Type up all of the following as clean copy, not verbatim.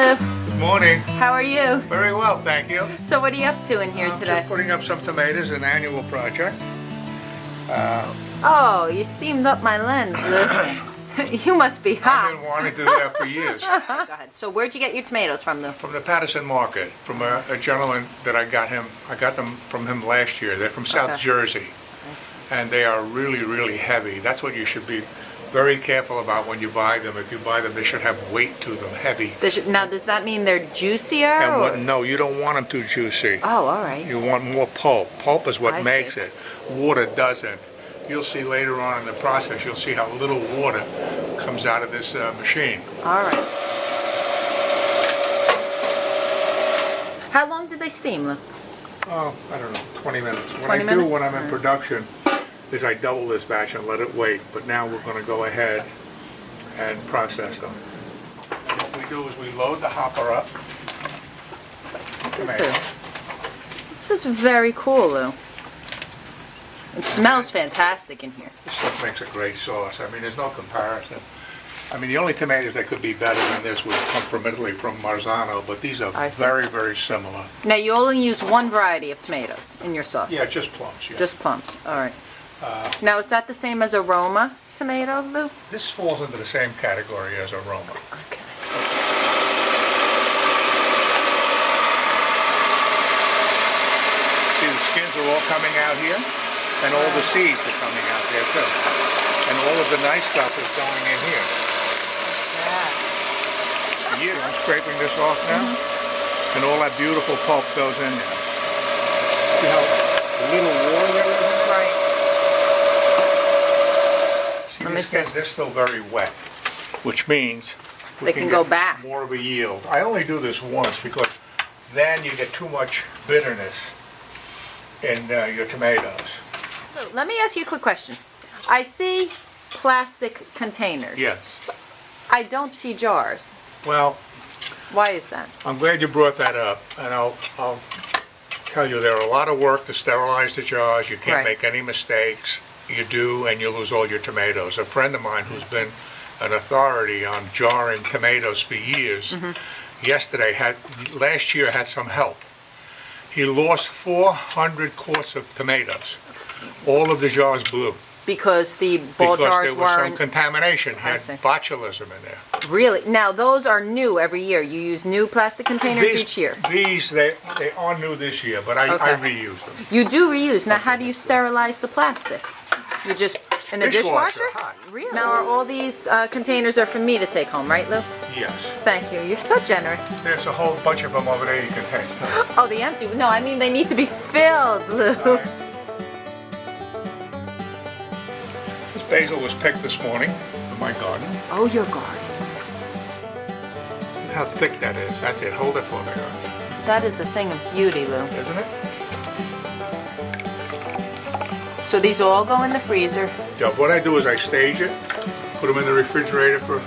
Lou. Good morning. How are you? Very well, thank you. So what are you up to in here today? Just putting up some tomatoes, an annual project. Oh, you steamed up my lens, Lou. You must be I've hot. been wanting to do that for years. Go ahead. So where'd you get your tomatoes from, Lou? From the Patterson Market, from a gentleman that I got them from him last year. They're from South Okay. Jersey, and they are really, really heavy. That's what you should be very careful about when you buy them. If you buy them, they should have weight to them, heavy. Now, does that mean they're juicier? And no, you don't want them too juicy. Oh, all right. You want more pulp. Pulp is what I makes see. it. Water doesn't. You'll see later on in the process, you'll see how little water comes out of this machine. All right. How long did they steam, Lou? Oh, I don't know, 20 minutes. What 20 I do minutes? when I'm in production is I double this batch and let it wait, but now we're going to go ahead and process them. What we do is we load the hopper up. Tomatoes. This is very cool, Lou. It smells fantastic in here. This stuff makes a great sauce. I mean, there's no comparison. I mean, the only tomatoes that could be better than this would come from Italy, from Marzano, but these are I see. very, very similar. Now, you only use one variety of tomatoes in your sauce? Yeah, just plums. Yeah. Just plums. All right. Now, is that the same as aroma tomato, Lou? This falls into the same category as aroma. Okay. See, the skins are all coming out here, and all the seeds are coming out there too. And all of the nice stuff is going in here. Yeah, I'm scraping this off now, and all that beautiful pulp goes in there. See how little water there is in it? Right. See, Let me these skins, see. they're still very wet, which means we They can go get back. more of a yield. I only do this once because then you get too much bitterness in your tomatoes. So, let me ask you a quick question. I see plastic containers. Yes. I don't see jars. Well, Why is that? I'm glad you brought that up, and I'll tell you there are a lot of work to sterilize the jars. You can't Right. make any mistakes. You do, and you lose all your tomatoes. A friend of mine who's been an authority on jarring tomatoes for years, last year had some help. He lost 400 quarts of tomatoes. All of the jars blew. Because the ball Because jars there was some weren't contamination, I had see. botulism in there. really. Now those are new every year. You use new plastic containers each year. They are new this year, but I Okay. reuse them. You do reuse. Now, how do you sterilize the plastic? You just in a dishwasher? hot. Really? Now, are all these containers are for me to take home, right, Lou? Yes. Thank you. You're so generous. There's a whole bunch of them over there you can take. Oh, the empty. No, I mean they need to be filled, Lou. This basil was picked this morning from my garden. Oh, your garden. Look how thick that is. That's it. Hold it for me, That is a thing of beauty, Lou. isn't it? So these all go in the freezer. Yeah, what I do is I stage it, put them in the refrigerator for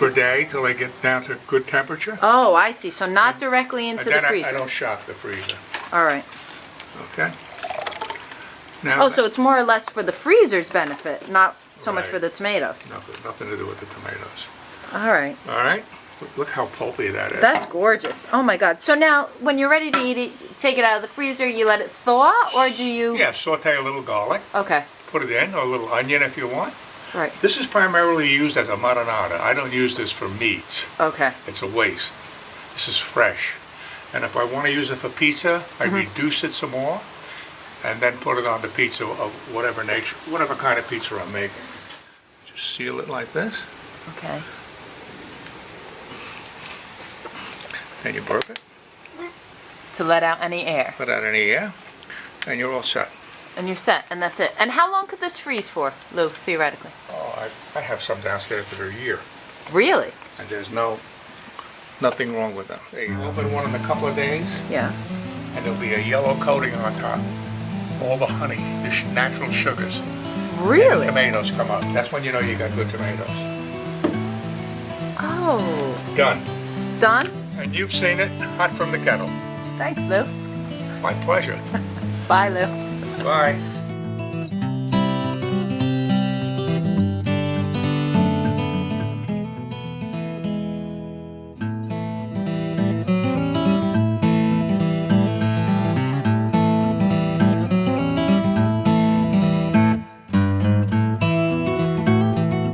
a day till they get down to good temperature. Oh, I see. So not directly into And the then I freezer. don't shock the freezer. All right. Okay? Now, Oh, so it's more or less for the freezer's benefit, not so much Right. for the tomatoes. nothing to do with the tomatoes. All right. All right? Look how pulpy that is. That's gorgeous. Oh my God. So now, when you're ready to eat it, take it out of the freezer, you let it thaw, or do you? Yeah, saute a little garlic, Okay. put it in, or a little onion if you want. Right. This is primarily used as a marinara. I don't use this for meats. Okay. It's a waste. This is fresh. And if I want to use it for pizza, I reduce it some more and then put it on the pizza of whatever kind of pizza I'm making. Just seal it like this. Okay. Then you burp it, To let out any air, let out any air, and you're all set. and you're set, and that's it. And how long could this freeze for, Lou? Theoretically. Oh, I have some downstairs that are a year, Really? and there's nothing wrong with them. They open one in a couple of days, Yeah. and there'll be a yellow coating on top. All the honey, the natural sugars. And the Really? tomatoes come up. That's when you know you got good tomatoes. Oh. Done. Done? And you've seen it, hot from the kettle. Thanks, Lou. My pleasure. Bye, Lou. Bye.